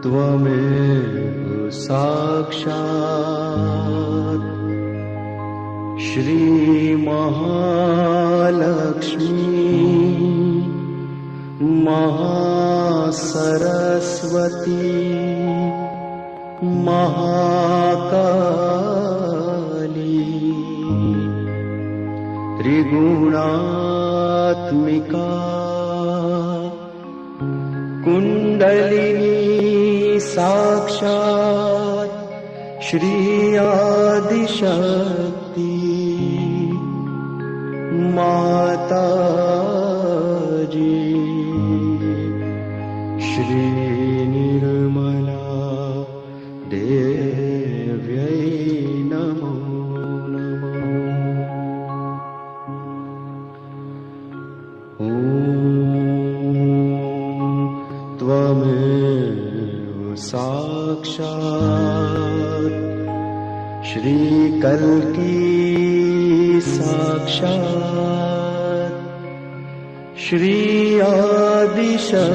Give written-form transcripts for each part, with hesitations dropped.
त्वमेव साक्षात् श्री महालक्ष्मी महासरस्वती महाकाली त्रिगुणात्मिका कुंडलिनी साक्षात् श्री आदिशक्ति माताजी श्री निर्मला देव्यै नमो नमः। ॐ त्वमेव साक्षात् श्री कल्की साक्षात् श्री आदिशक्ति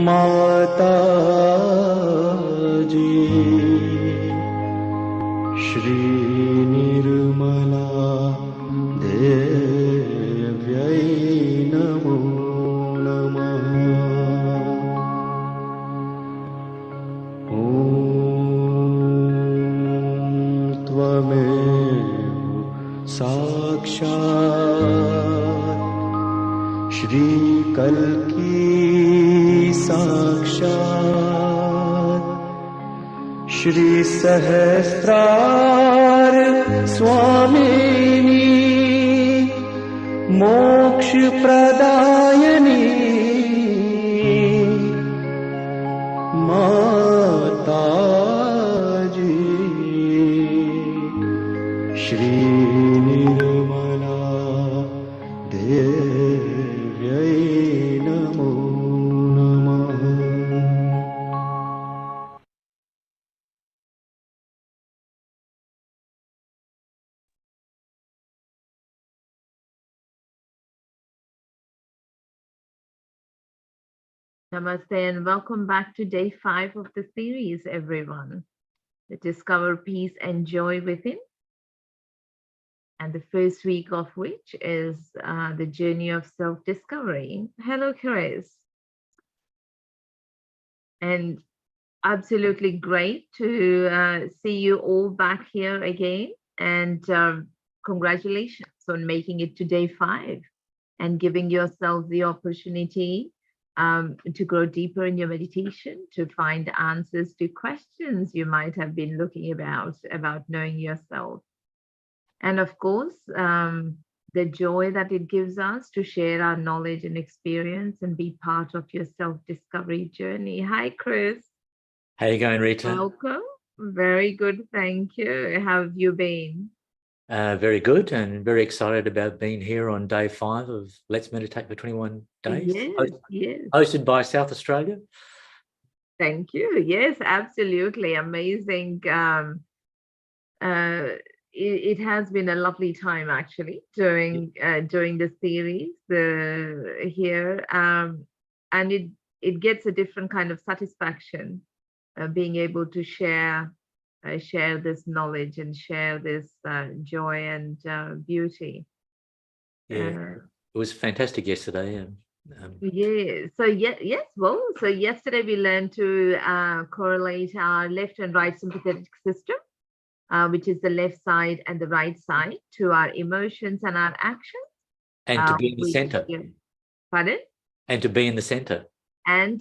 माताजी श्री निर्मला देव्यै नमो नमः। ॐ त्वमेव साक्षात् श्री कल्की साक्षात् श्री सहस्रार स्वामिनी मोक्ष प्रदायिनी माताजी श्री निर्मला देव्यै नमो नमः। Namaste and welcome back to day 5 of the series, everyone. The Discover Peace and Joy Within. And the first week of which is the journey of self-discovery. Hello, Chris. And absolutely great to see you all back here again. And congratulations on making it to day 5 and giving yourself the opportunity to grow deeper in your meditation, to find answers to questions you might have been looking about knowing yourself. And of course, the joy that it gives us to share our knowledge and experience and be part of your self-discovery journey. Hi, Chris. How you going, Rita? Welcome. Very good, thank you. How have you been? Very good, and very excited about being here on day 5 of Let's Meditate for 21 Days. Yes. Hosted by South Australia. Thank you. Yes, absolutely. Amazing. It has been a lovely time actually during the series here, and it gets a different kind of satisfaction being able to share this knowledge and share this joy and beauty. Yeah, it was fantastic yesterday. Yeah. So so yesterday we learned to correlate our left and right sympathetic system, which is the left side and the right side, to our emotions and our actions. And to be in the center. Pardon? And to be in the center. And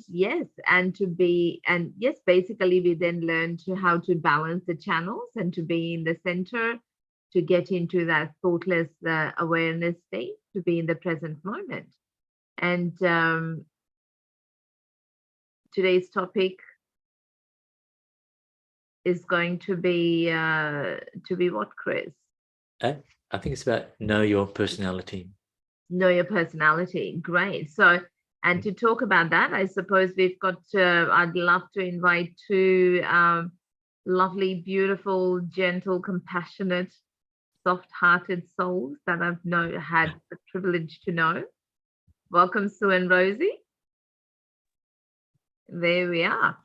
basically we then learn how to balance the channels and to be in the center, to get into that thoughtless awareness state, to be in the present moment. And today's topic is going to be what, Chris? I think it's about know your personality. Know your personality. Great. So, And to talk about that, I suppose we've got, I'd love to invite two lovely, beautiful, gentle, compassionate, soft-hearted souls that I've had the privilege to know. Welcome, Sue and Rosie. There we are.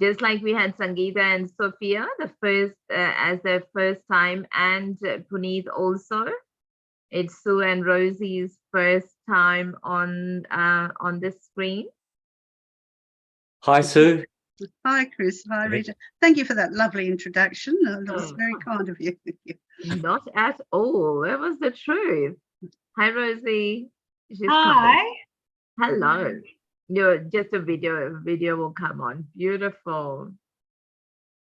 Just like we had Sangeeta and Sophia, the first as their first time, and Puneet also. It's Sue and Rosie's first time on the screen. Hi, Sue. Hi, Chris. Hi, Rita. Thank you for that lovely introduction. That was very kind of you. Not at all. That was the truth. Hi, Rosie. She's Hi. coming. Hello. No, just a video. Video will come on. Beautiful.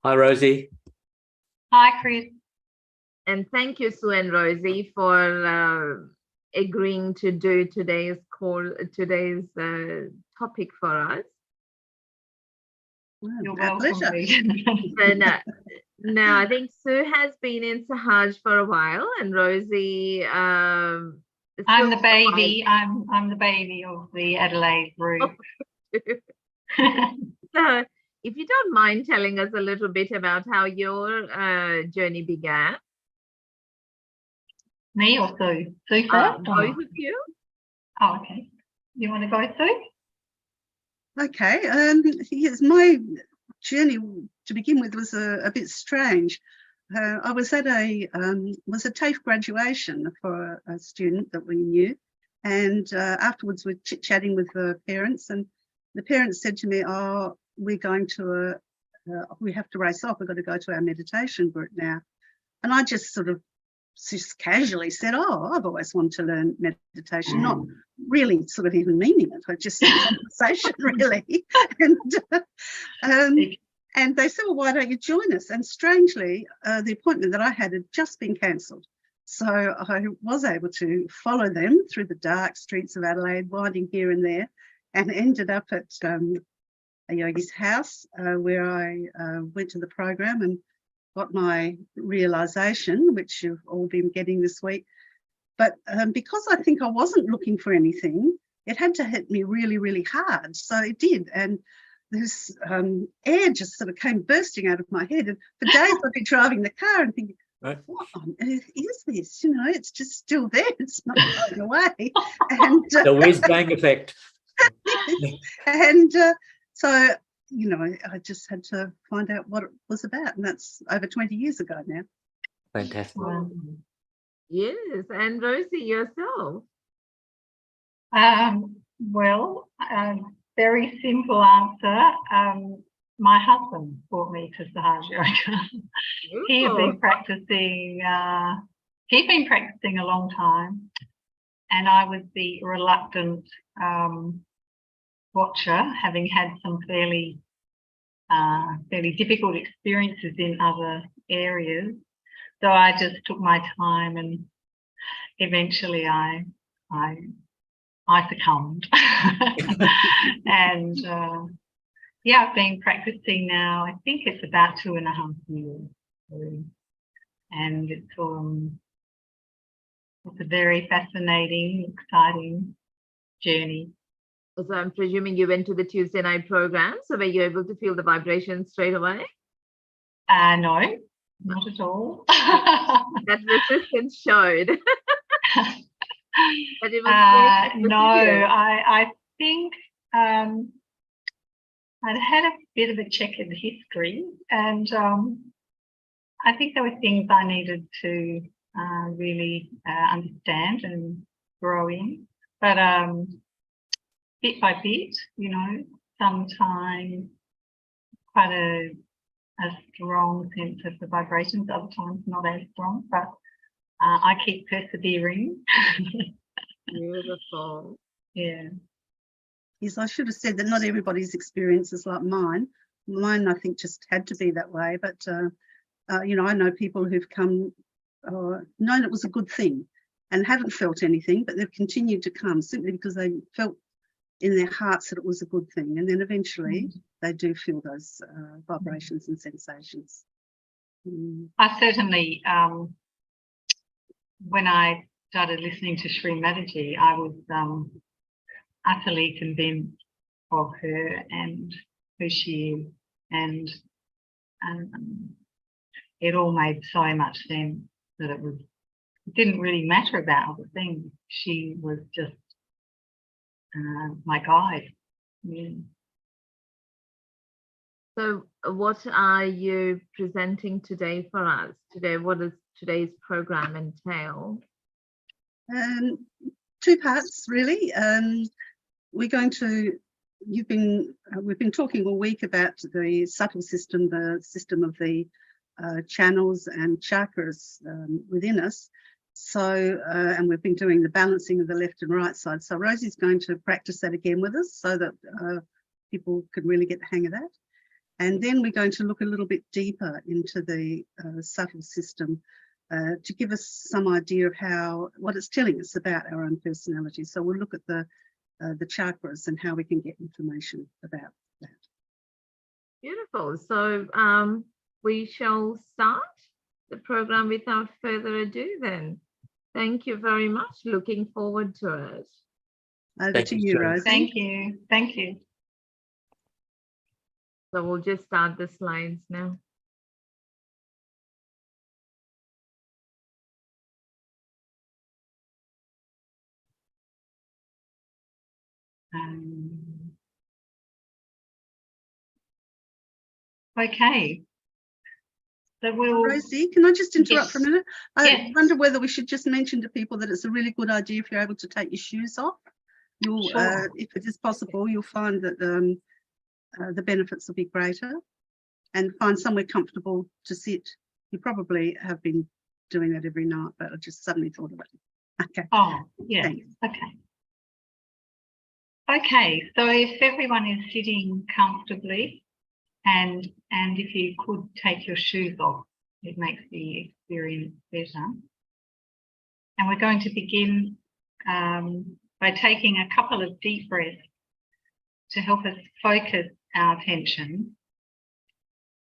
Hi, Rosie. Hi, Chris. And thank you, Sue and Rosie, for agreeing to do today's topic for us. You're Our welcome. pleasure. And now I think Sue has been in Sahaj for a while, and Rosie. I'm the baby. I'm the baby of the Adelaide group. So, if you don't mind telling us a little bit about how your journey began. Me or Sue? Sue first? Both of you. Oh, okay. You want to go, Sue? Okay. Yes, my journey to begin with was a bit strange. I was at a TAFE graduation for a student that we knew, and afterwards we're chit-chatting with the parents, and the parents said to me, "Oh, we're going to we have to race off. We've got to go to our meditation group now." And I just sort of casually said, "Oh, I've always wanted to learn meditation," not really sort of even meaning it. I just conversation really, and they said, "Well, why don't you join us?" And strangely, the appointment that I had just been cancelled, so I was able to follow them through the dark streets of Adelaide, winding here and there, and ended up at a yogi's house where I went to the program and got my realization, which you've all been getting this week. But because I think I wasn't looking for anything, it had to hit me really, really hard. So it did. And this air just sort of came bursting out of my head. And for days I'd be driving the car and thinking, what on earth is this? You know, it's just still there. It's not going away. And The whiz-bang effect. and so, you know, I just had to find out what it was about, and that's over 20 years ago now. Fantastic. Yes, and Rosie, yourself. Well, very simple answer. My husband brought me to Sahaja Yoga. He had been practicing. He'd been practicing a long time, and I was the reluctant watcher, having had some fairly difficult experiences in other areas. So I just took my time, and eventually I succumbed. And yeah, I've been practicing now, I think it's about 2.5 years. And it's a very fascinating, exciting journey. So I'm presuming you went to the Tuesday night program. So were you able to feel the vibrations straight away? No, not at all. That resistance showed. But it was no, I think I'd had a bit of a check in the history, and I think there were things I needed to really understand and grow in. But bit by bit, you know, sometimes quite a strong sense of the vibrations, other times not as strong, but I keep persevering. Beautiful. Yeah. Yes, I should have said that not everybody's experience is like mine. Mine, I think, just had to be that way. But, you know, I know people who've come, known it was a good thing and haven't felt anything, but they've continued to come simply because they felt in their hearts that it was a good thing. And then eventually they do feel those vibrations and sensations. I certainly, when I started listening to Shri Mataji, I was utterly convinced of her and who she is, and it all made so much sense that it didn't really matter about other things. She was just my guide. Yeah. So what are you presenting today for us? Today, what does today's program entail? Two parts, really. We're going to, we've been talking all week about the subtle system, the system of the channels and chakras within us. So, and we've been doing the balancing of the left and right side. So Rosie's going to practice that again with us so that people can really get the hang of that. And then we're going to look a little bit deeper into the subtle system to give us some idea of what it's telling us about our own personality. So we'll look at the chakras and how we can get information about that. Beautiful. So we shall start the program without further ado then. Thank you very much. Looking forward to it. Over to you, Rosie. Thank you. Thank you. So we'll just start the slides now. Okay. So we'll... Rosie, can I just interrupt for a minute? I wonder whether we should just mention to people that it's a really good idea if you're able to take your shoes off. You'll, sure. If it is possible, you'll find that the benefits will be greater, and find somewhere comfortable to sit. You probably have been doing that every night, but I just suddenly thought of it. Okay. Oh, yeah. Thanks. Okay. Okay, so if everyone is sitting comfortably, and if you could take your shoes off, it makes the experience better. And we're going to begin by taking a couple of deep breaths to help us focus our attention.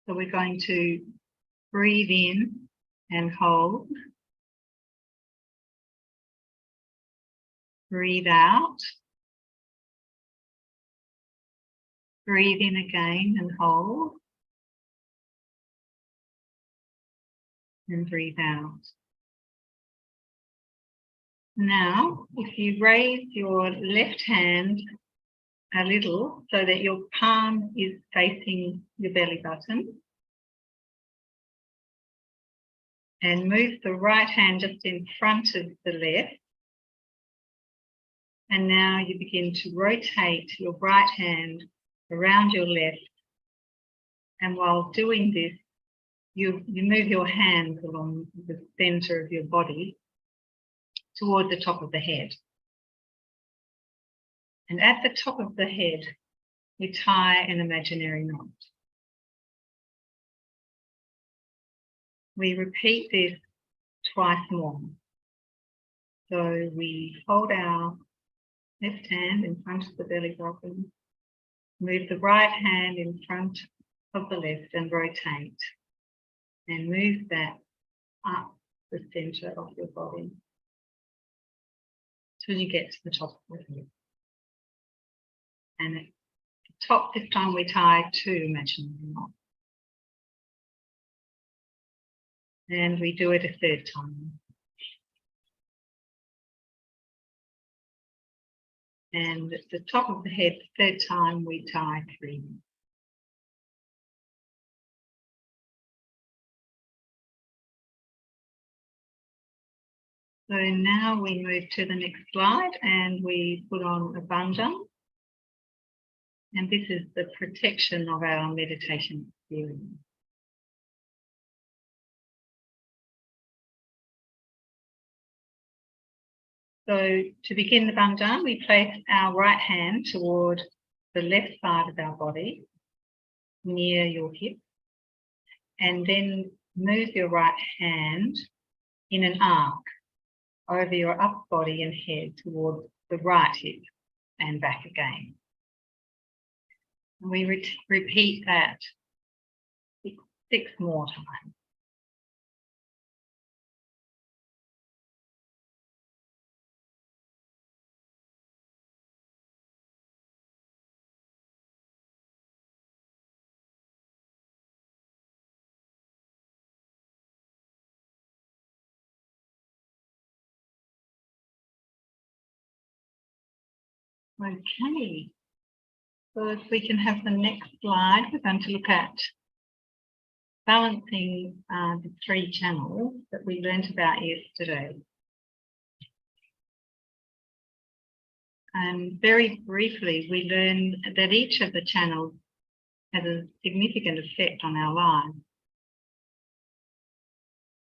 So we're going to breathe in and hold. Breathe out. Breathe in again and hold. And breathe out. Now, if you raise your left hand a little so that your palm is facing your belly button, and move the right hand just in front of the left. And now you begin to rotate your right hand around your left. And while doing this, you move your hands along the center of your body toward the top of the head. And at the top of the head, we tie an imaginary knot. We repeat this twice more. So we hold our left hand in front of the belly button, move the right hand in front of the left and rotate, and move that up the center of your body till you get to the top of the head. And at the top this time we tie 2 imaginary knots. And we do it a 3rd time. And at the top of the head, the 3rd time, we tie 3. So now we move to the next slide and we put on a bandhana. And this is the protection of our meditation experience. So to begin the bandhana, we place our right hand toward the left side of our body, near your hip, and then move your right hand in an arc over your upper body and head toward the right hip and back again. And we repeat that 6 more times. Okay, so if we can have the next slide, we're going to look at balancing the 3 channels that we learnt about yesterday. And very briefly, we learned that each of the channels has a significant effect on our lives.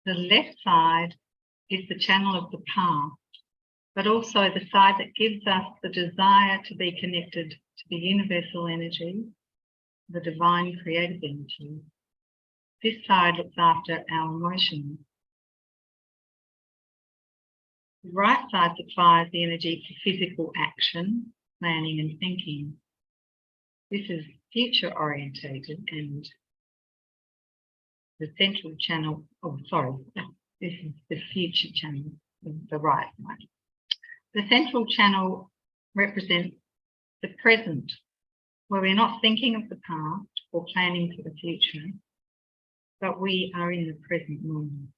The left side is the channel of the past, but also the side that gives us the desire to be connected to the universal energy, the divine creative energy. This side looks after our emotions. The right side supplies the energy for physical action, planning and thinking. This is future orientated, and the central channel, this is the future channel, the right one. The central channel represents the present, where we're not thinking of the past or planning for the future, but we are in the present moment.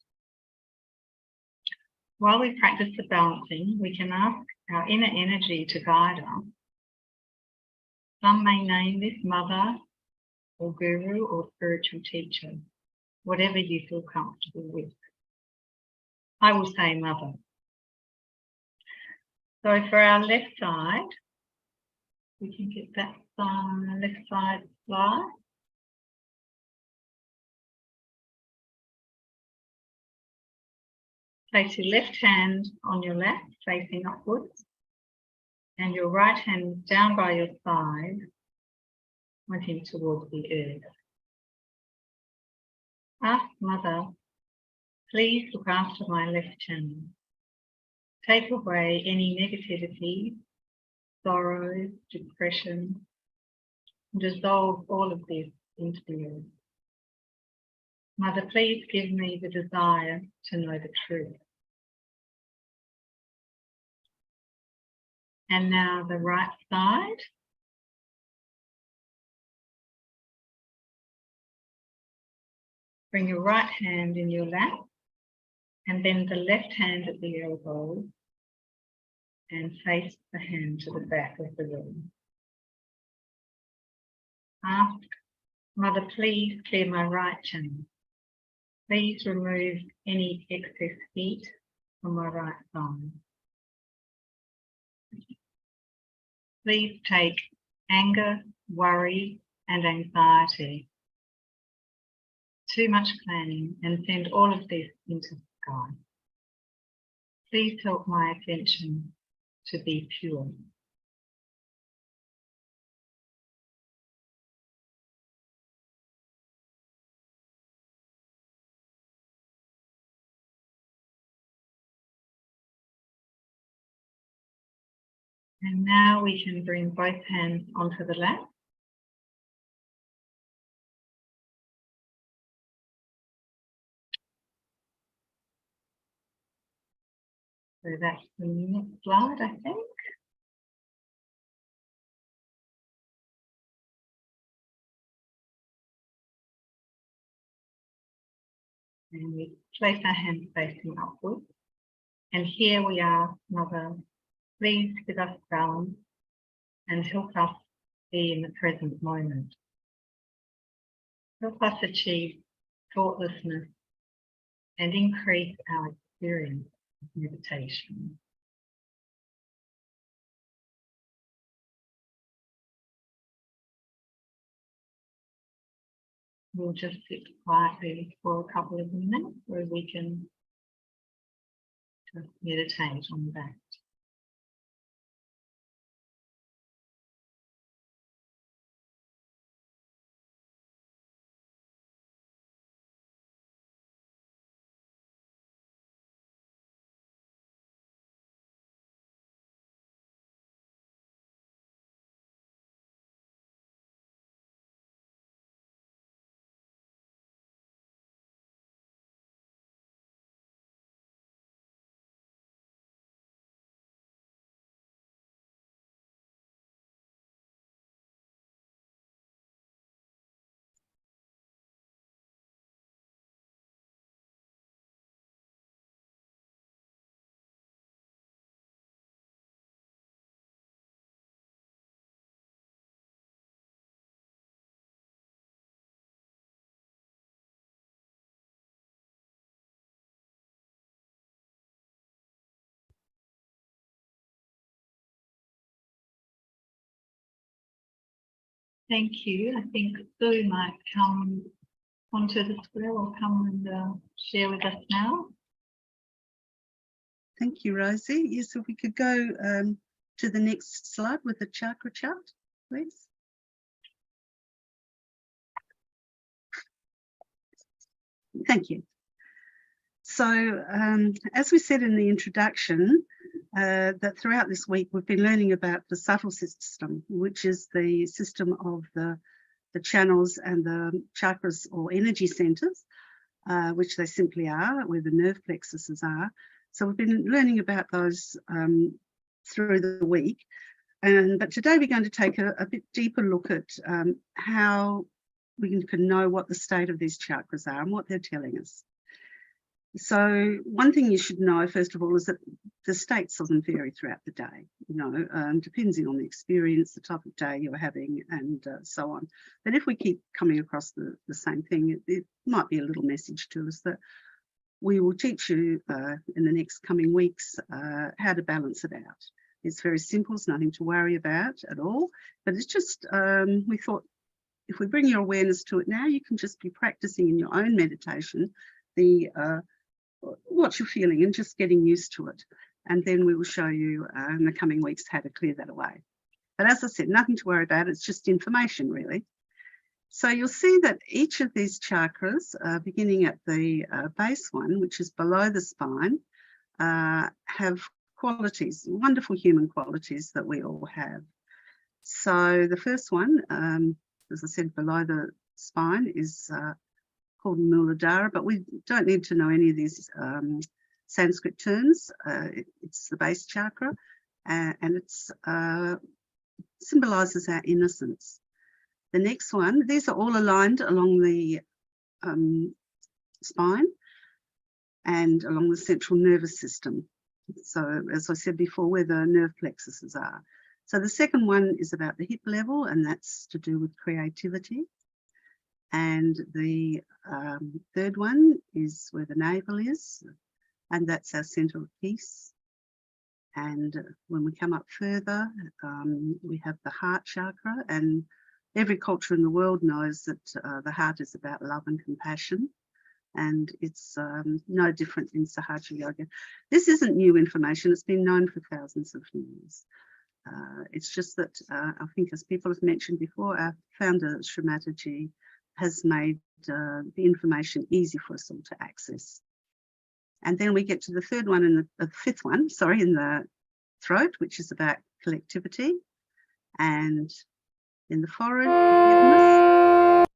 While we practice the balancing, we can ask our inner energy to guide us. Some may name this mother or guru or spiritual teacher, whatever you feel comfortable with. I will say mother. So for our left side, we can get that left side slide. Place your left hand on your lap, facing upwards, and your right hand down by your side, pointing towards the earth. Ask Mother, please look after my left channel. Take away any negativity, sorrow, depression, and dissolve all of this into the earth. Mother, please give me the desire to know the truth. And now the right side. Bring your right hand in your lap and then the left hand at the elbow and face the hand to the back of the room. Ask Mother, please clear my right channel. Please remove any excess heat from my right thigh. Please take anger, worry, and anxiety, too much planning, and send all of this into the sky. Please help my attention to be pure. And now we can bring both hands onto the lap. So that's the next slide, I think. And we place our hands facing upwards. And here we are, Mother. Please give us balance and help us be in the present moment. Help us achieve thoughtlessness and increase our experience of meditation. We'll just sit quietly for a couple of minutes where we can just meditate on that. Thank you. I think Sue might come onto the square or come and share with us now. Thank you, Rosie. Yes, if we could go to the next slide with the chakra chart, please. Thank you. So, as we said in the introduction, that throughout this week we've been learning about the subtle system, which is the system of the channels and the chakras or energy centers, which they simply are, where the nerve plexuses are. So we've been learning about those through the week. But today we're going to take a bit deeper look at how we can know what the state of these chakras are and what they're telling us. So one thing you should know, first of all, is that the states of them vary throughout the day, depending on the experience, the type of day you're having, and so on. But if we keep coming across the same thing, it might be a little message to us that we will teach you in the next coming weeks how to balance it out. It's very simple, it's nothing to worry about at all, but it's just, we thought if we bring your awareness to it now, you can just be practicing in your own meditation what you're feeling and just getting used to it. And then we will show you in the coming weeks how to clear that away. But as I said, nothing to worry about, it's just information really. So you'll see that each of these chakras, beginning at the base one, which is below the spine, have qualities, wonderful human qualities that we all have. So the first one, as I said, below the spine is called Muladhara, but we don't need to know any of these Sanskrit terms. It's the base chakra, and it's symbolizes our innocence. The next one, these are all aligned along the spine and along the central nervous system. So as I said before, where the nerve plexuses are. So the second one is about the hip level, and that's to do with creativity. And the third one is where the navel is, and that's our center of peace. And when we come up further, we have the heart chakra, and every culture in the world knows that the heart is about love and compassion, and it's no different in Sahaja Yoga. This isn't new information, it's been known for thousands of years. It's just that I think, as people have mentioned before, our founder, Shri Mataji, has made the information easy for us all to access. And then we get to the third one and the fifth one, sorry, in the throat, which is about collectivity, and in the forehead, forgiveness,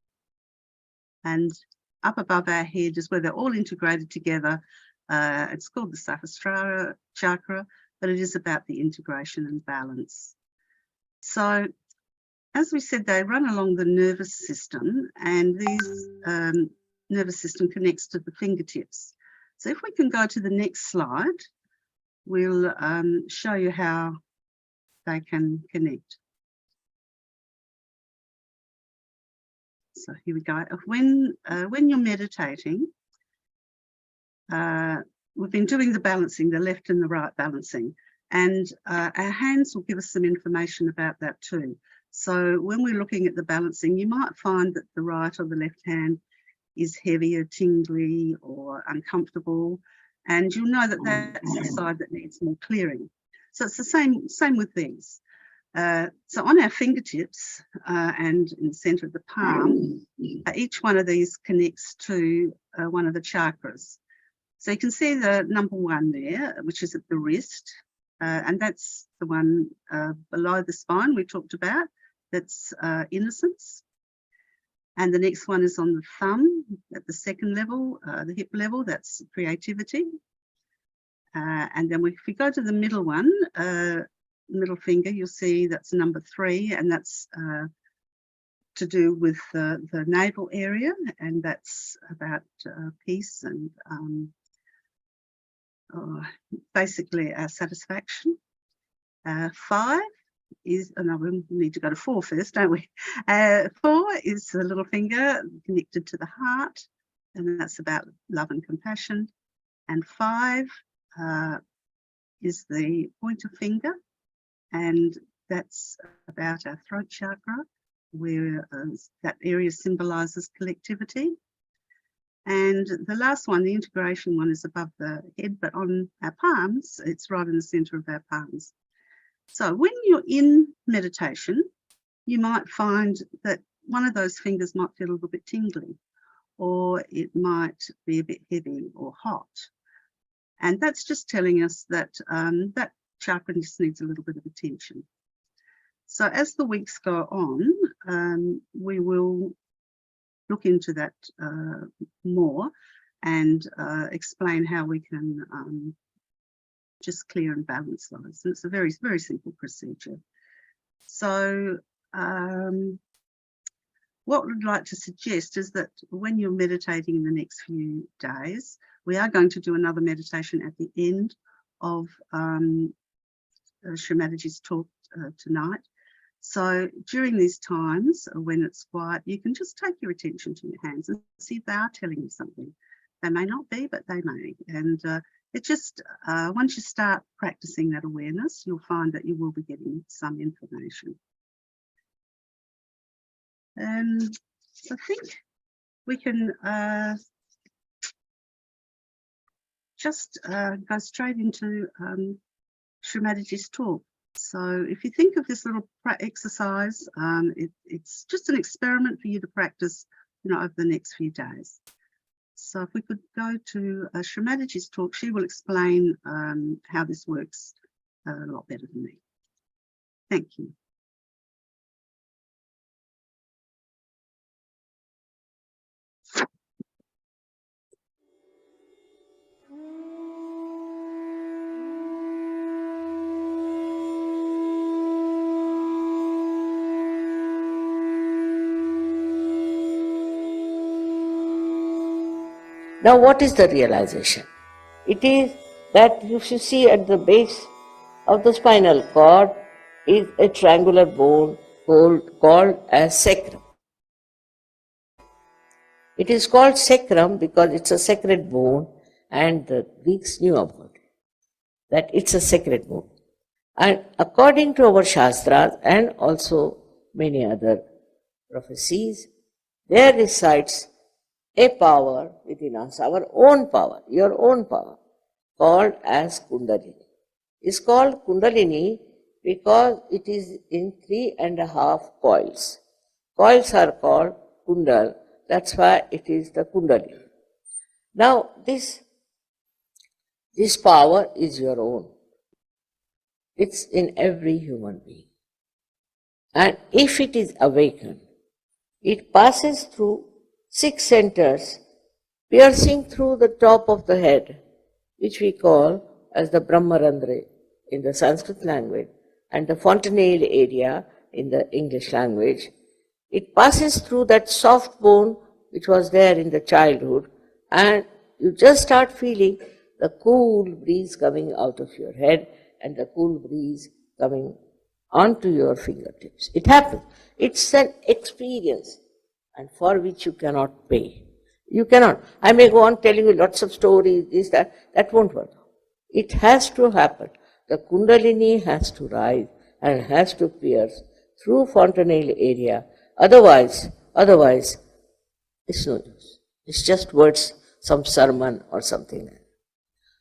and up above our head is where they're all integrated together. It's called the Sahasrara chakra, but it is about the integration and balance. So, as we said, they run along the nervous system, and these nervous system connects to the fingertips. So if we can go to the next slide, we'll show you how they can connect. So here we go. When you're meditating, we've been doing the balancing, the left and the right balancing, and our hands will give us some information about that too. So when we're looking at the balancing, you might find that the right or the left hand is heavier, tingly, or uncomfortable, and you'll know that that's the side that needs more clearing. So it's the same with these. So on our fingertips and in the center of the palm, each one of these connects to one of the chakras. So you can see the number one there, which is at the wrist, and that's the one below the spine we talked about. That's innocence. And the next one is on the thumb at the second level, the hip level, that's creativity. And then if we go to the middle one, middle finger, you'll see that's number 3, and that's to do with the navel area, and that's about peace and basically our satisfaction. 5 is, no, we need to go to 4 first, don't we? 4 is the little finger connected to the heart, and that's about love and compassion. And 5 is the pointer finger, and that's about our throat chakra. where that area symbolizes collectivity. And the last one, the integration one, is above the head, but on our palms, it's right in the center of our palms. So when you're in meditation, you might find that one of those fingers might feel a little bit tingly, or it might be a bit heavy or hot. And that's just telling us that that chakra just needs a little bit of attention. So as the weeks go on, we will look into that more and explain how we can just clear and balance those. And it's a very, very simple procedure. So what we'd like to suggest is that when you're meditating in the next few days, we are going to do another meditation at the end of Shri Mataji's talk tonight. So during these times when it's quiet, you can just take your attention to your hands and see if they are telling you something. They may not be, but they may. And it just, once you start practicing that awareness, you'll find that you will be getting some information. So I think we can just go straight into Shri Mataji's talk. So if you think of this little exercise, it's just an experiment for you to practice, over the next few days. So if we could go to Shri Mataji's talk, she will explain how this works a lot better than me. Thank you. Now, what is the realization? It is that if you see at the base of the spinal cord is a triangular bone called as sacrum. It is called sacrum because it's a sacred bone, and the Greeks knew about it, that it's a sacred bone. And according to our Shastras and also many other prophecies, there resides a power within us, our own power, your own power, called as Kundalini. It's called Kundalini because it is in 3.5 coils. Coils are called Kundal, that's why it is the Kundalini. Now, this power is your own. It's in every human being. And if it is awakened, it passes through 6 centers, piercing through the top of the head, which we call as the Brahmarandre in the Sanskrit language and the fontanelle area in the English language. It passes through that soft bone which was there in the childhood, and you just start feeling the cool breeze coming out of your head and the cool breeze coming onto your fingertips. It happens. It's an experience, and for which you cannot pay. You cannot. I may go on telling you lots of stories, this, that won't work. It has to happen. The Kundalini has to rise and has to pierce through fontanelle area. Otherwise, it's no use. It's just words, some sermon or something like that.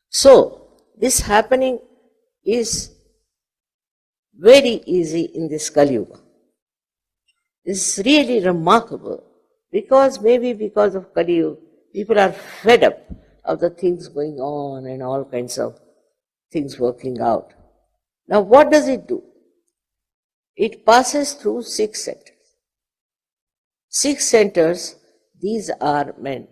So, this happening is very easy in this Kali Yuga. It's really remarkable because maybe because of Kali Yuga, people are fed up of the things going on and all kinds of things working out. Now, what does it do? It passes through 6 centers. 6 centers, these are meant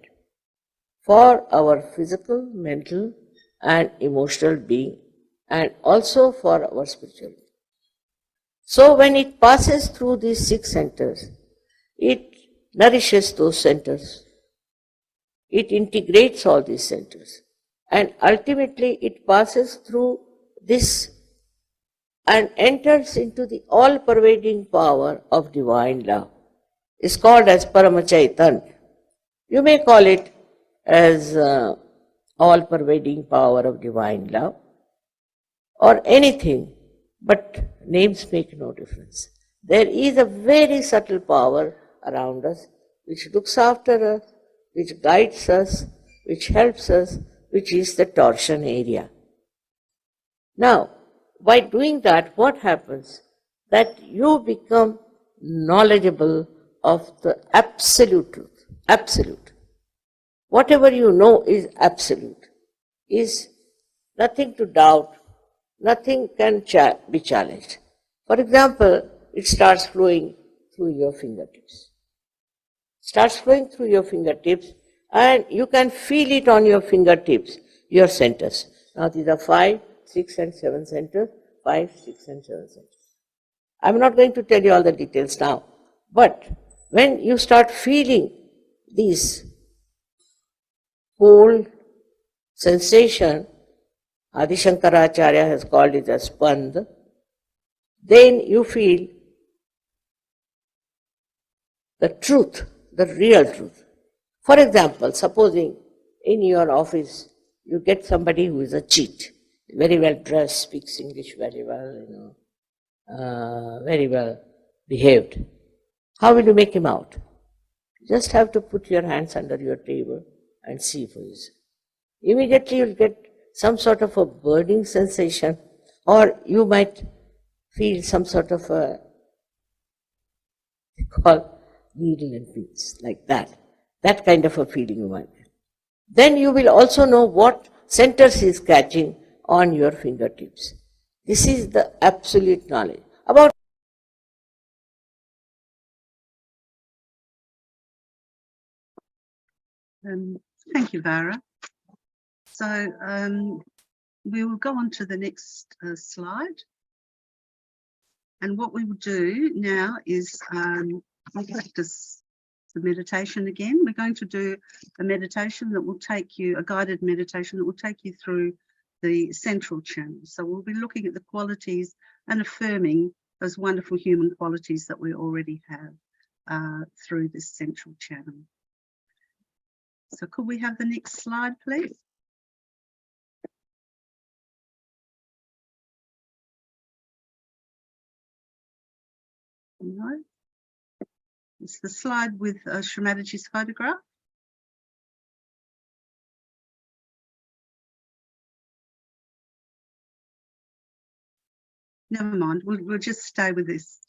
for our physical, mental and emotional being, and also for our spiritual being. So when it passes through these 6 centers, it nourishes those centers. It integrates all these centers. And ultimately it passes through this and enters into the all-pervading power of divine love. It's called as Paramachaitanya. You may call it as all-pervading power of divine love or anything, but names make no difference. There is a very subtle power around us which looks after us, which guides us, which helps us, which is the torsion area. Now, by doing that, what happens? That you become knowledgeable of the absolute truth. Absolute. Whatever you know is absolute, is nothing to doubt, nothing can be challenged. For example, it starts flowing through your fingertips. Starts flowing through your fingertips, and you can feel it on your fingertips, your centers. Now these are 5, 6 and 7 centers, 5, 6 and 7 centers. I'm not going to tell you all the details now, but when you start feeling these whole sensation, Adi Shankaracharya has called it as Spand, then you feel the truth, the real truth. For example, supposing in your office you get somebody who is a cheat, very well dressed, speaks English very well, very well behaved. How will you make him out? You just have to put your hands under your table and see for yourself. Immediately you'll get some sort of a burning sensation, or you might feel some sort of a, they call needle and pins, like that. That kind of a feeling you might get. Then you will also know what centers is catching on your fingertips. This is the absolute knowledge. About Thank you, Vara. So we will go on to the next slide. And what we will do now is we'll practice the meditation again. We're going to do a meditation that will take you, a guided meditation that will take you through the central channel. So we'll be looking at the qualities and affirming those wonderful human qualities that we already have through this central channel. So could we have the next slide, please? No. It's the slide with Shri Mataji's photograph. Never mind, we'll just stay with this.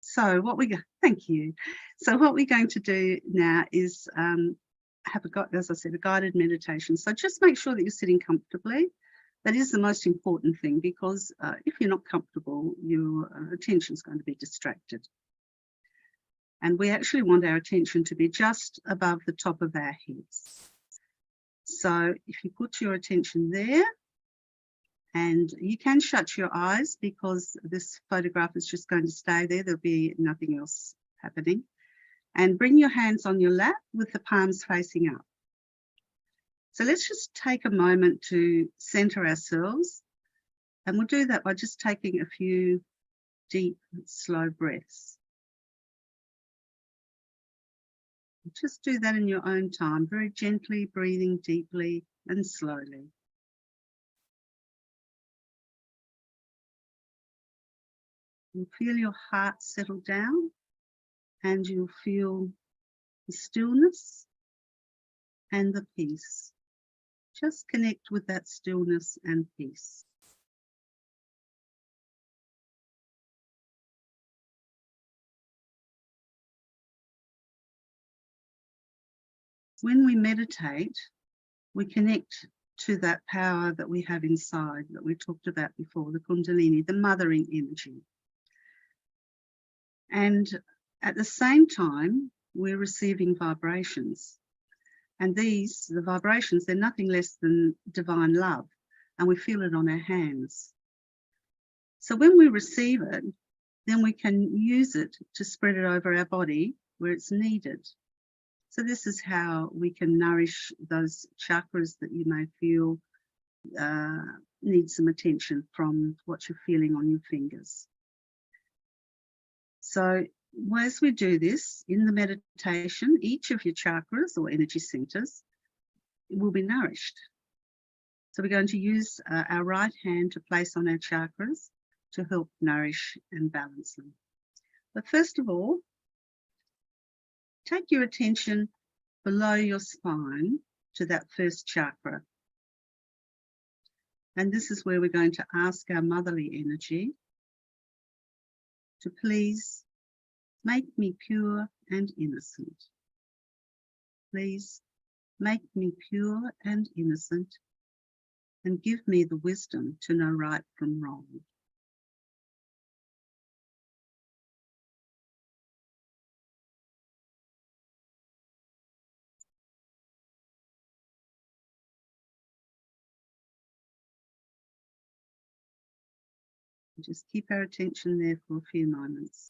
So what thank you. So what we're going to do now is have as I said, a guided meditation. So just make sure that you're sitting comfortably. That is the most important thing, because if you're not comfortable, your attention is going to be distracted. And we actually want our attention to be just above the top of our heads. So if you put your attention there, and you can shut your eyes because this photograph is just going to stay there. There'll be nothing else happening. And bring your hands on your lap with the palms facing up. So let's just take a moment to center ourselves. And we'll do that by just taking a few deep, slow breaths. Just do that in your own time, very gently, breathing deeply and slowly. You'll feel your heart settle down, and you'll feel the stillness and the peace. Just connect with that stillness and peace. When we meditate, we connect to that power that we have inside that we talked about before, the Kundalini, the mothering energy. And at the same time, we're receiving vibrations. And the vibrations, they're nothing less than divine love. And we feel it on our hands. So when we receive it, then we can use it to spread it over our body where it's needed. So this is how we can nourish those chakras that you may feel need some attention from what you're feeling on your fingers. So as we do this in the meditation, each of your chakras or energy centers will be nourished. So we're going to use our right hand to place on our chakras to help nourish and balance them. But first of all, take your attention below your spine to that first chakra. And this is where we're going to ask our motherly energy to please make me pure and innocent. Please make me pure and innocent and give me the wisdom to know right from wrong. Just keep our attention there for a few moments.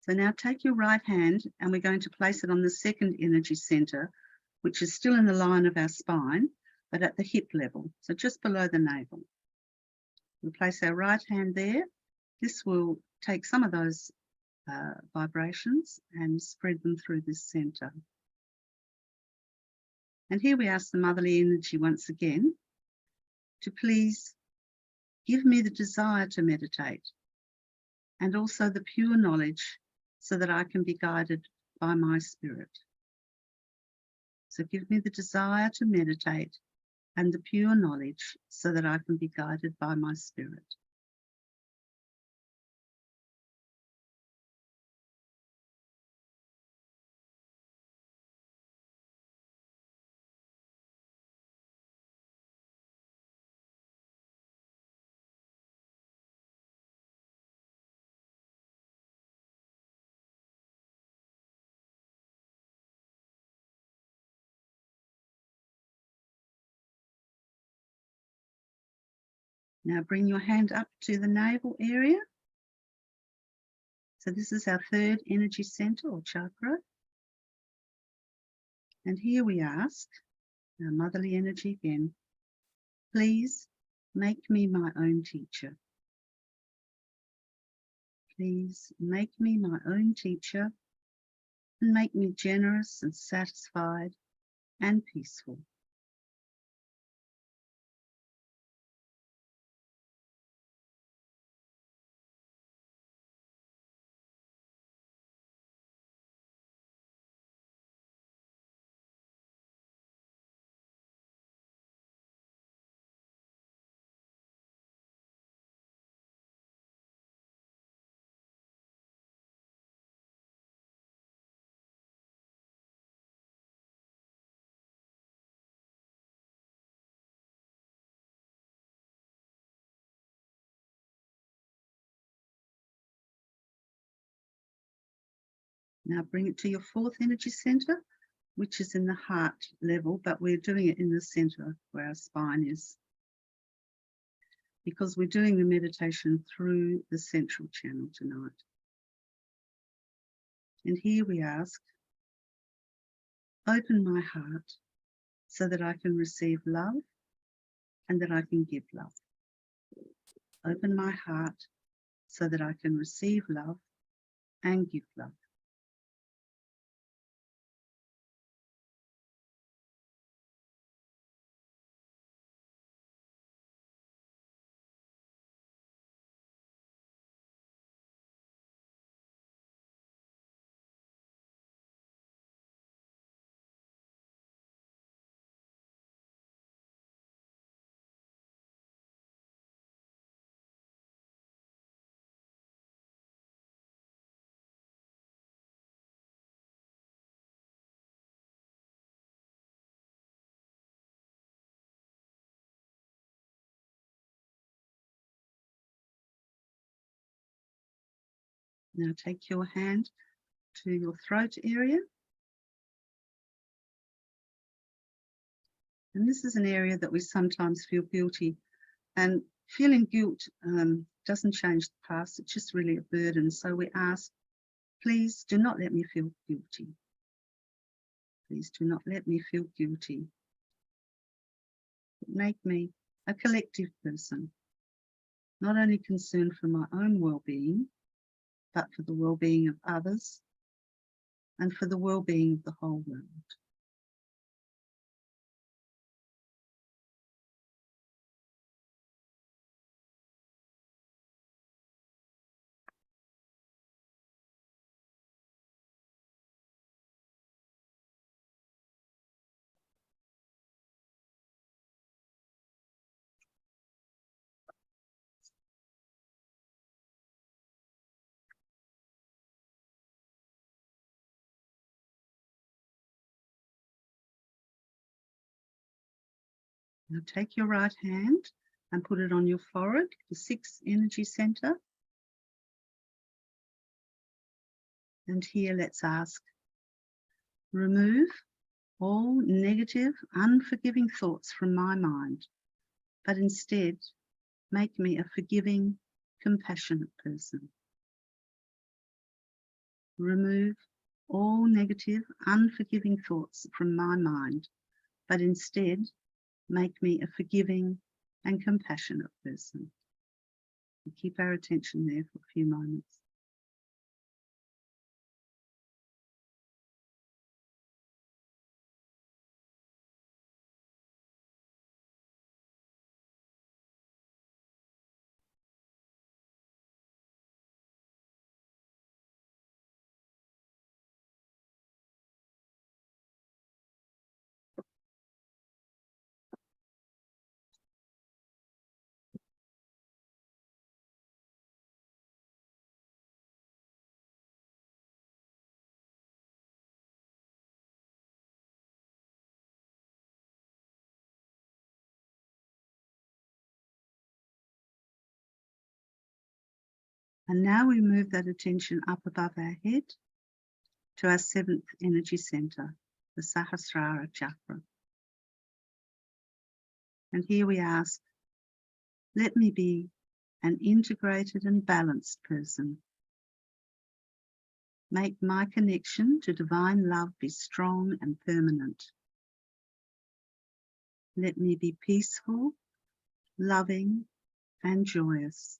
So now take your right hand and we're going to place it on the second energy center, which is still in the line of our spine, but at the hip level, so just below the navel. We'll place our right hand there. This will take some of those vibrations and spread them through this center. And here we ask the motherly energy once again to please give me the desire to meditate and also the pure knowledge so that I can be guided by my spirit. So give me the desire to meditate and the pure knowledge so that I can be guided by my spirit. Now bring your hand up to the navel area. So this is our third energy center or chakra. And here we ask our motherly energy again, please make me my own teacher. Please make me my own teacher and make me generous and satisfied and peaceful. Now bring it to your fourth energy center, which is in the heart level, but we're doing it in the center where our spine is, because we're doing the meditation through the central channel tonight. And here we ask, open my heart so that I can receive love and that I can give love. Open my heart so that I can receive love and give love. Now take your hand to your throat area. And this is an area that we sometimes feel guilty. And feeling guilt doesn't change the past, it's just really a burden. So we ask, please do not let me feel guilty. Please do not let me feel guilty. Make me a collective person not only concerned for my own well-being, but for the well-being of others and for the well-being of the whole world. Now take your right hand and put it on your forehead, the sixth energy center. And here let's ask, remove all negative, unforgiving thoughts from my mind, but instead make me a forgiving, compassionate person. Remove all negative, unforgiving thoughts from my mind, but instead make me a forgiving and compassionate person. And keep our attention there for a few moments. And now we move that attention up above our head to our seventh energy center, the Sahasrara chakra. And here we ask, let me be an integrated and balanced person. Make my connection to divine love be strong and permanent. Let me be peaceful, loving, and joyous.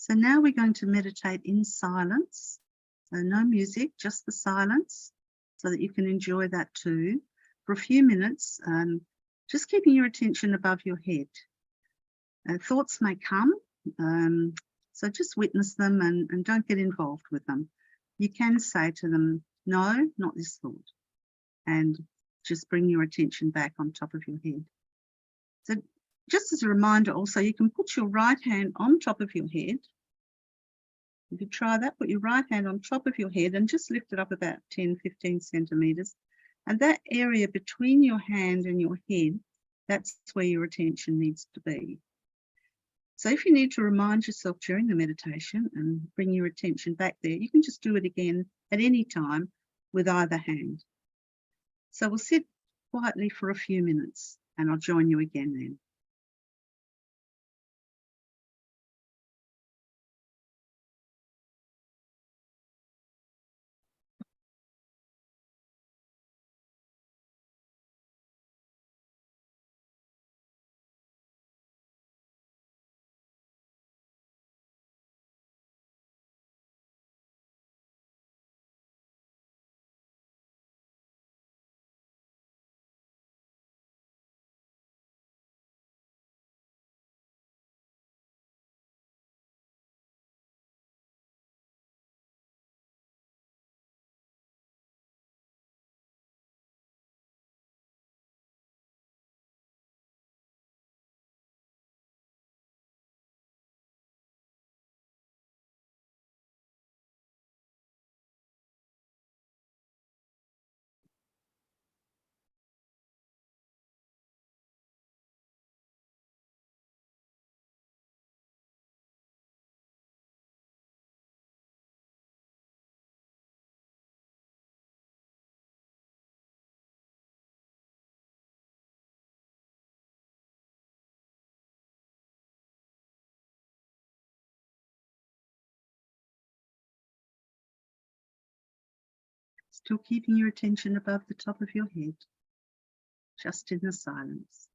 So now we're going to meditate in silence. So no music, just the silence, so that you can enjoy that too for a few minutes, just keeping your attention above your head. Thoughts may come, so just witness them and don't get involved with them. You can say to them, no, not this thought, and just bring your attention back on top of your head. So just as a reminder also, you can put your right hand on top of your head. If you try that, put your right hand on top of your head and just lift it up about 10, 15 centimeters. And that area between your hand and your head, that's where your attention needs to be. So if you need to remind yourself during the meditation and bring your attention back there, you can just do it again at any time with either hand. So we'll sit quietly for a few minutes and I'll join you again then. Still keeping your attention above the top of your head, just in the silence.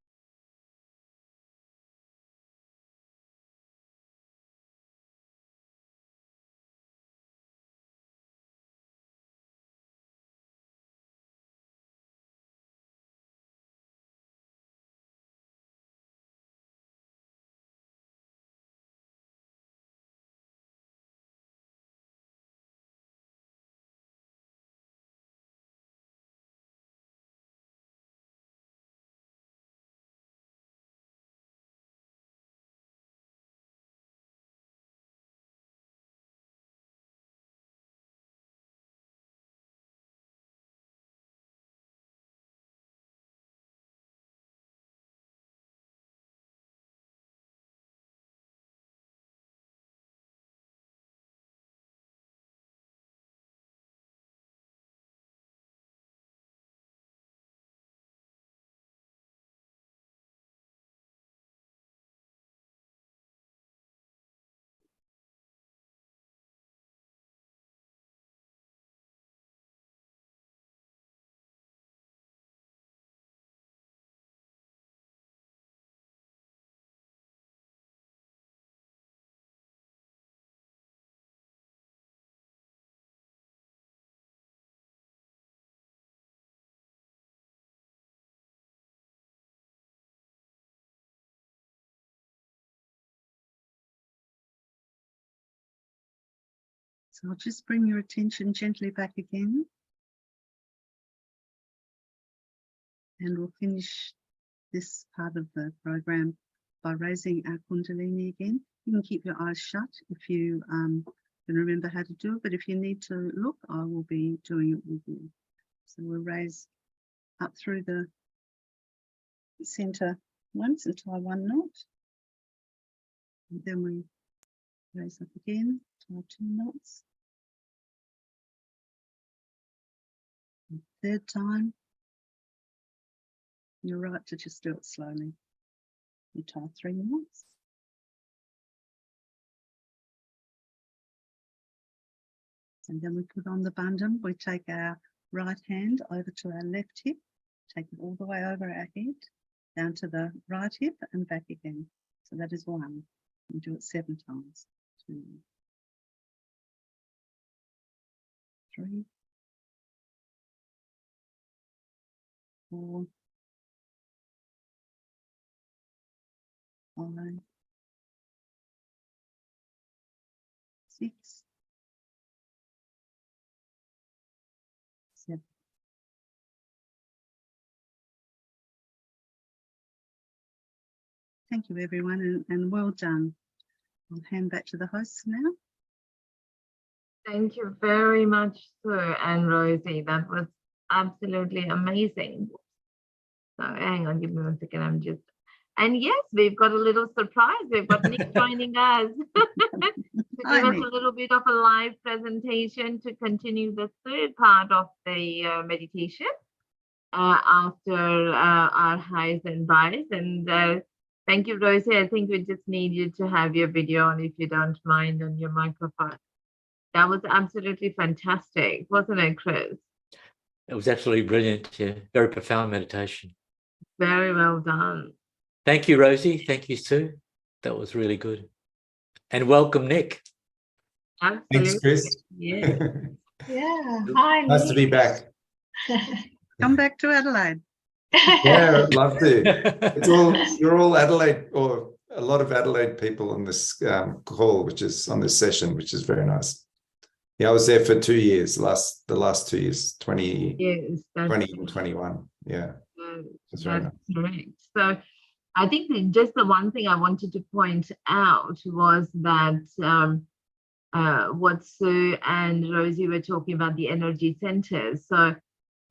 So I'll just bring your attention gently back again. And we'll finish this part of the program by raising our Kundalini again. You can keep your eyes shut if you can remember how to do it, but if you need to look, I will be doing it with you. So we'll raise up through the center once and tie one knot. And then we raise up again, tie 2 knots. And third time, you're right to just do it slowly. You tie 3 knots. And then we put on the bandham. We take our right hand over to our left hip, take it all the way over our head, down to the right hip and back again. So that is 1. We do it 7 times. 2, 3, 4, 5, 6, 7. Thank you, everyone, and well done. I'll hand back to the hosts now. Thank you very much, Sue and Rosie. That was absolutely amazing. So hang on, give me 1 second. I'm just, and yes, we've got a little surprise. We've got Nick joining us to give Hi, us Nick. a little bit of a live presentation to continue the third part of the meditation after our highs and buys. And thank you, Rosie. I think we just need you to have your video on, if you don't mind, on your microphone. That was absolutely fantastic, wasn't it, Chris? It was absolutely brilliant. Yeah, very profound meditation. Very well done. Thank you, Rosie. Thank you, Sue. That was really good. And welcome, Nick. Absolutely. Thanks, Chris. Yeah. Yeah. Hi, Nice to be Nick. back. Come back to Adelaide. Yeah, I'd love to. You're all Adelaide, or a lot of Adelaide people on this call, which is on this session, which is very nice. Yeah, I was there for 2 years, the last 2 years, 20, Yes, 20 and 21. Yeah, that's very nice. correct. So I think just the one thing I wanted to point out was that what Sue and Rosie were talking about, the energy centers. So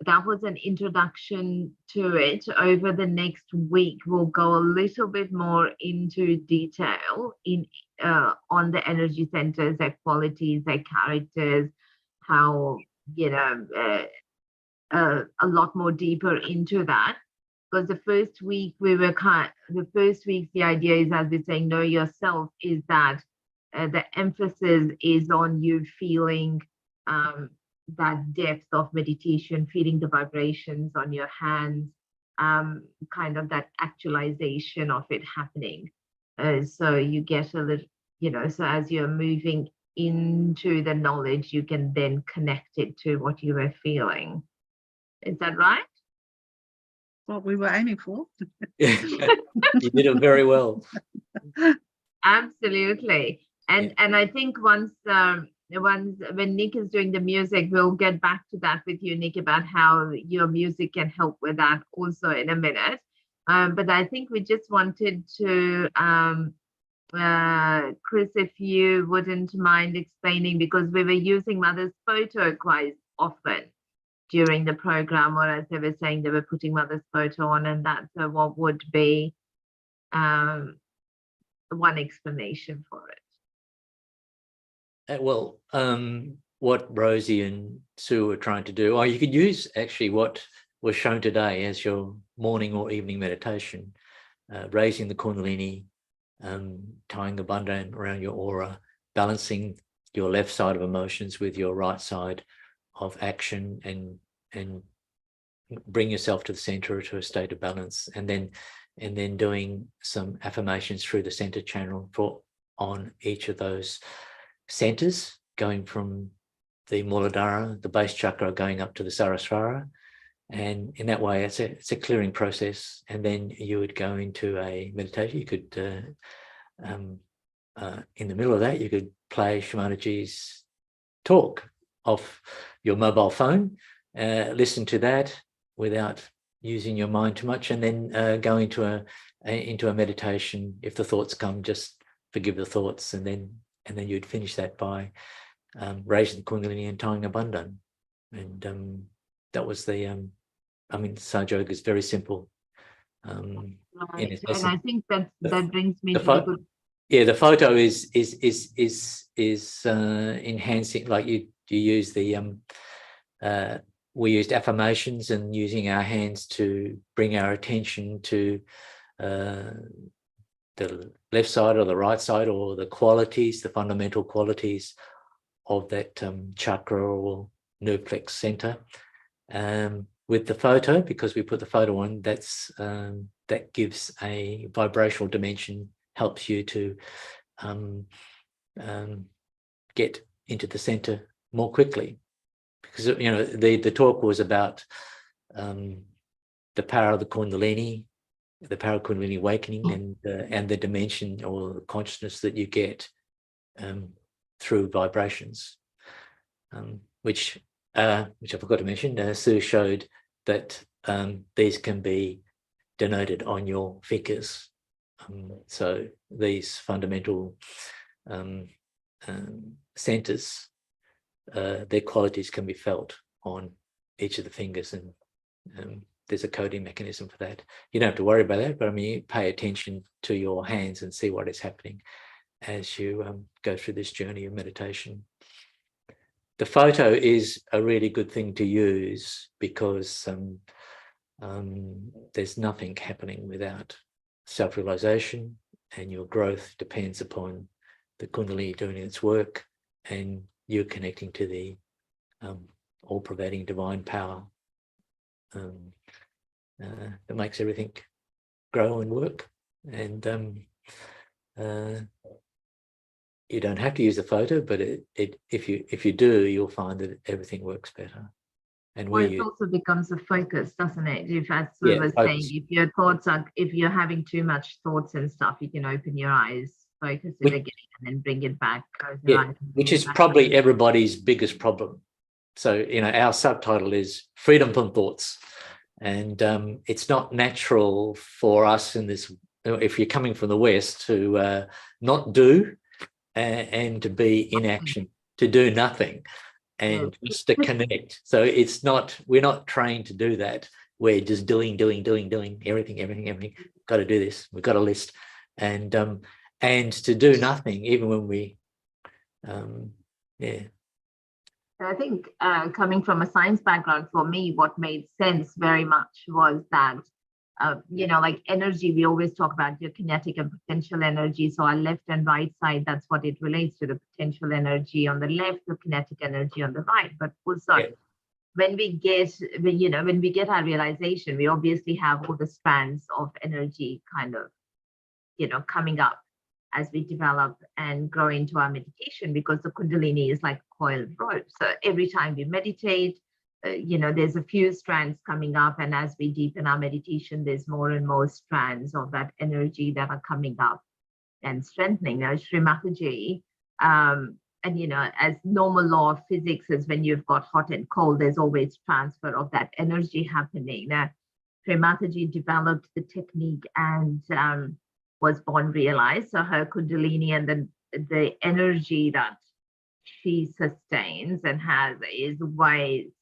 that was an introduction to it. Over the next week, we'll go a little bit more into detail on the energy centers, their qualities, their characters, how, a lot more deeper into that. Because the first week the idea is, as we're saying, know yourself, is that the emphasis is on you feeling that depth of meditation, feeling the vibrations on your hands, kind of that actualization of it happening. So you get a little, so as you're moving into the knowledge, you can then connect it to what you were feeling. Is that right? What we were aiming for. You did it very well. Absolutely. And I think once when Nick is doing the music, we'll get back to that with you, Nick, about how your music can help with that also in a minute. But I think we just wanted to, Chris, if you wouldn't mind explaining, because we were using Mother's photo quite often during the program, or as they were saying, they were putting Mother's photo on, and that's what would be one explanation for it. Well, what Rosie and Sue were trying to do, you could use actually what was shown today as your morning or evening meditation, raising the Kundalini, tying the bandhan around your aura, balancing your left side of emotions with your right side of action, and bring yourself to the center, to a state of balance, and then doing some affirmations through the center channel on each of those centers, going from the Muladhara, the base chakra, going up to the Saraswara, and in that way it's a clearing process. And then you would go into a meditation. You could in the middle of that, you could play Shri Mataji's talk off your mobile phone, listen to that without using your mind too much, and then go into a meditation. If the thoughts come, just forgive the thoughts, and then you'd finish that by raising the Kundalini and tying a bandhan. And that was the Sahaja Yoga is very simple. Right. And I think that brings me to the photo is enhancing. Like you use the we used affirmations and using our hands to bring our attention to the left side or the right side, or the qualities, the fundamental qualities of that chakra or nerve plex center. With the photo, because we put the photo on, that gives a vibrational dimension, helps you to get into the center more quickly. Because the talk was about the power of the Kundalini, the power of Kundalini awakening, and the dimension or the consciousness that you get through vibrations, which I forgot to mention. Sue showed that these can be denoted on your fingers. So these fundamental centers, their qualities can be felt on each of the fingers, and there's a coding mechanism for that. You don't have to worry about that, but pay attention to your hands and see what is happening as you go through this journey of meditation. The photo is a really good thing to use because there's nothing happening without self-realization, and your growth depends upon the Kundalini doing its work and you're connecting to the all-pervading divine power that makes everything grow and work. And you don't have to use the photo, but if you do, you'll find that everything works better. And it also becomes a focus, doesn't it? If, as we were saying, if your thoughts if you're having too much thoughts and stuff, you can open your eyes, focus it again, and then bring it back. Which is probably everybody's biggest problem. So, our subtitle is Freedom from Thoughts. And it's not natural for us in this, if you're coming from the West, to not do and to be in action, to do nothing and just to connect. So we're not trained to do that. We're just doing everything. Got to do this. We've got a list. And to do nothing, even when we, I think coming from a science background, for me, what made sense very much was that like energy, we always talk about your kinetic and potential energy. So our left and right side, that's what it relates to, the potential energy on the left, the kinetic energy on the right. But also when we get our realization, we obviously have all the strands of energy kind of, coming up as we develop and grow into our meditation, because the Kundalini is like a coiled rope. So every time we meditate, there's a few strands coming up, and as we deepen our meditation, there's more and more strands of that energy that are coming up and strengthening. Now, Shri Mataji, and as normal law of physics is, when you've got hot and cold, there's always transfer of that energy happening. Now, Shri Mataji developed the technique and was born realized. So her Kundalini and the energy that she sustains and has is way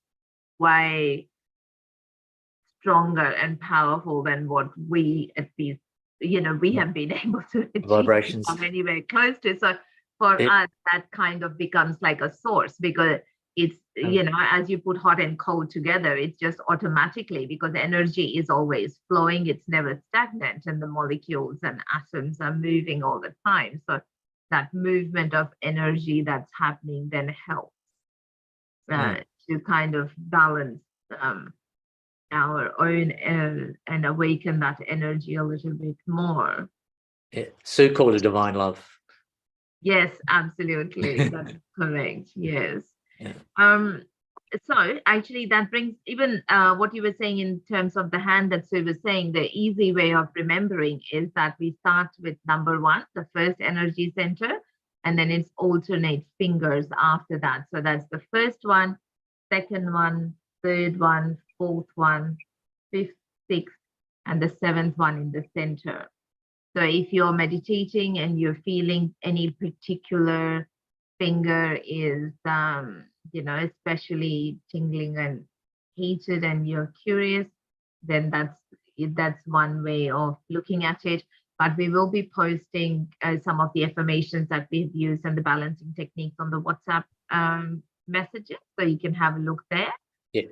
stronger and powerful than what we, at least, we have been able to achieve Vibrations. anywhere close to. So for us, that kind of becomes like a source, because it's, as you put hot and cold together, it's just automatically, because energy is always flowing, it's never stagnant, and the molecules and atoms are moving all the time. So that movement of energy that's happening then helps to kind of balance our own and awaken that energy a little bit more. Sue called it divine love. Yes, absolutely. That's correct. Yes. Yeah. So actually that brings even what you were saying in terms of the hand that Sue was saying, the easy way of remembering is that we start with number 1, the first energy center, and then it's alternate fingers after that. So that's the first one, second one, third one, fourth one, fifth, sixth, and the 7th one in the center. So if you're meditating and you're feeling any particular finger is, especially tingling and heated, and you're curious, then that's one way of looking at it. But we will be posting some of the affirmations that we've used and the balancing techniques on the WhatsApp messages, so you can have a look there. Yeah.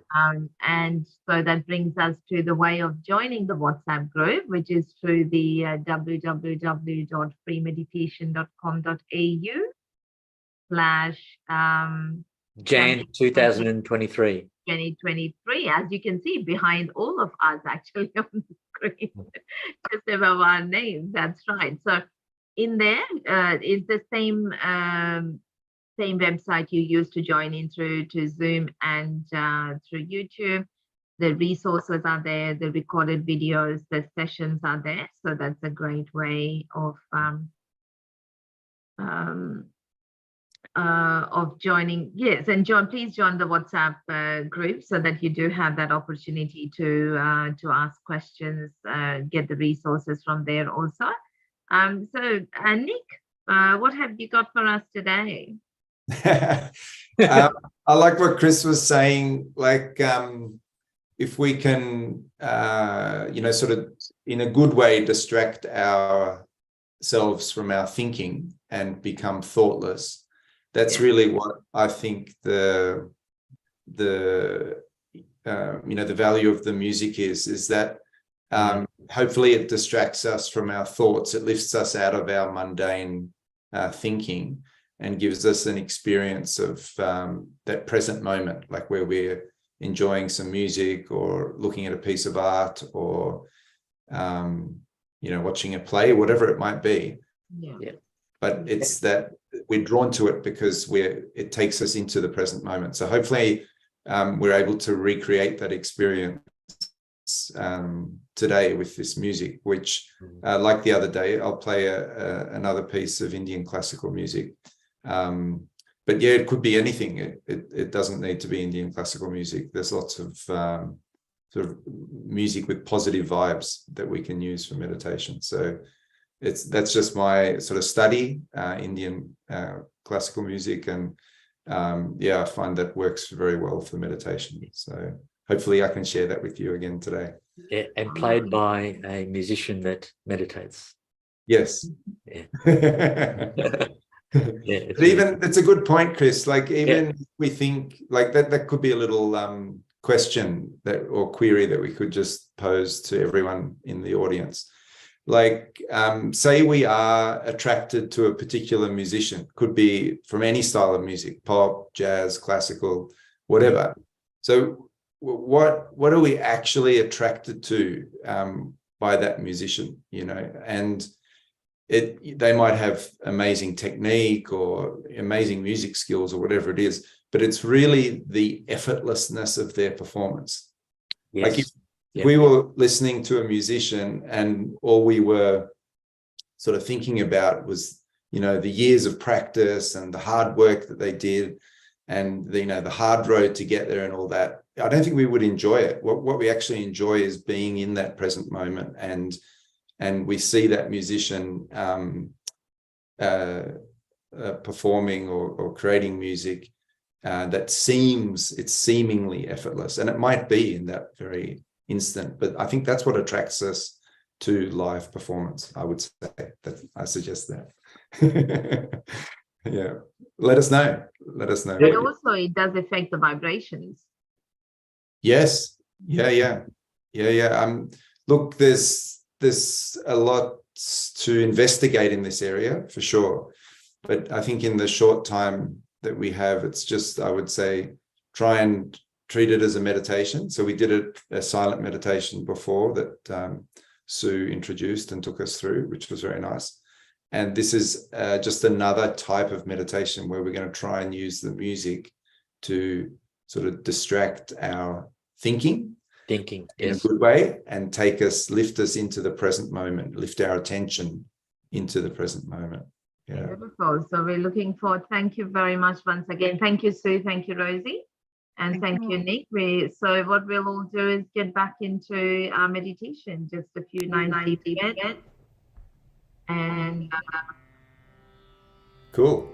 And so that brings us to the way of joining the WhatsApp group, which is through the www.freemeditation.com.au/Jan 2023. 2023. As you can see behind all of us actually on the screen, just above our names. That's right. So in there is the same website you use to join in through to Zoom and through YouTube. The resources are there, the recorded videos, the sessions are there. So that's a great way of joining. Yes, and please join the WhatsApp group, so that you do have that opportunity to ask questions, get the resources from there also. So Nick, what have you got for us today? I like what Chris was saying, like if we can sort of in a good way distract ourselves from our thinking and become thoughtless, that's really what I think the value of the music is that hopefully it distracts us from our thoughts, it lifts us out of our mundane thinking, and gives us an experience of that present moment, like where we're enjoying some music or looking at a piece of art or, watching a play, whatever it might be. Yeah. But it's that we're drawn to it because it takes us into the present moment. So hopefully we're able to recreate that experience today with this music, which like the other day, I'll play another piece of Indian classical music. But yeah, it could be anything. It doesn't need to be Indian classical music. There's lots of sort of music with positive vibes that we can use for meditation. So that's just my sort of study, Indian classical music, and I find that works very well for meditation. So hopefully I can share that with you again today. Yeah, and played by a musician that meditates. Yes. Yeah. But even it's a good point, Chris. Like even if we think like that could be a little question or query that we could just pose to everyone in the audience. Like, say we are attracted to a particular musician, could be from any style of music, pop, jazz, classical, whatever. So what are we actually attracted to by that musician, you know? And they might have amazing technique or amazing music skills or whatever it is, but it's really the effortlessness of their performance. Yes. Like if we were listening to a musician and all we were sort of thinking about was, you know, the years of practice and the hard work that they did and the, you know, the hard road to get there and all that, I don't think we would enjoy it. What we actually enjoy is being in that present moment, and we see that musician performing or creating music that it's seemingly effortless, and it might be in that very instant, but I think that's what attracts us to live performance. I would say that. I suggest that. Yeah, let us know. But also it does affect the vibrations. Yes. Yeah. Look, there's a lot to investigate in this area for sure, but I think in the short time that we have, it's just, I would say, try and treat it as a meditation. So we did a silent meditation before that Sue introduced and took us through, which was very nice. And this is just another type of meditation where we're going to try and use the music to sort of distract our thinking in a good way and lift us into the present moment, lift our attention into the present moment. Yeah. Beautiful. So we're looking forward. Thank you very much once again. Thank you, Sue. Thank you, Rosie. And thank you, Nick. So what we'll all do is get back into our meditation, just a few nights again. And cool.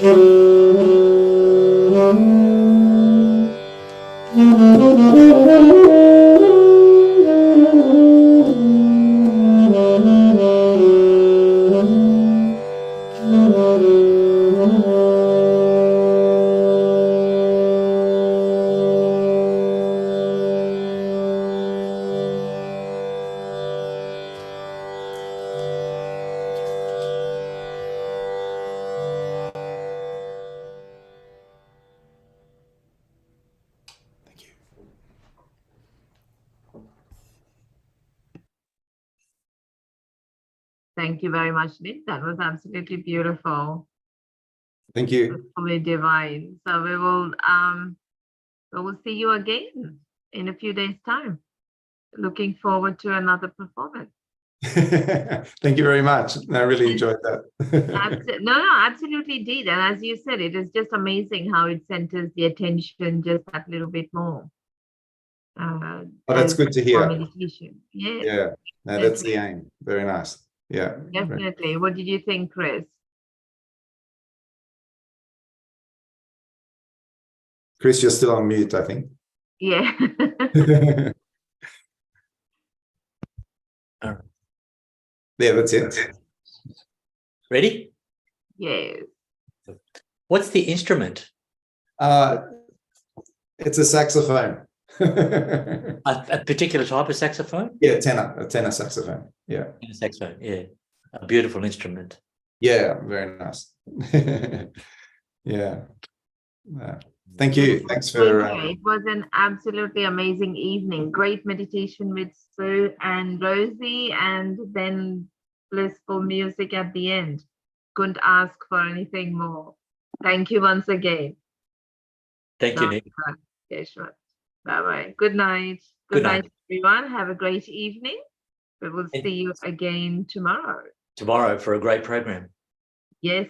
Thank you. Thank you very much, Nick. That was absolutely beautiful. Thank you. Absolutely divine. So we will see you again in a few days' time. Looking forward to another performance. Thank you very much. I really enjoyed that. No, absolutely did. And as you said, it is just amazing how it centers the attention just that little bit more. Oh, that's as good to for hear. meditation. Yes, Yeah, no, that's the aim. Very nice. Yeah. definitely. What did you think, Chris? Chris, you're still on mute, I think. Yeah. All right. Yeah, that's it. Ready? Yes. What's the instrument? It's a saxophone. A particular type of saxophone? Yeah, a tenor saxophone. Yeah. A saxophone, yeah. A beautiful instrument. Yeah, very nice. Yeah. Thank you. Thanks for. It was an absolutely amazing evening. Great meditation with Sue and Rosie, and then blissful music at the end. Couldn't ask for anything more. Thank you once again. Thank you, Nick. Yes, sure. Bye-bye. Good night. Good Good night, night. everyone. Have a great evening. We will see you again tomorrow. Tomorrow for a great program. Yes,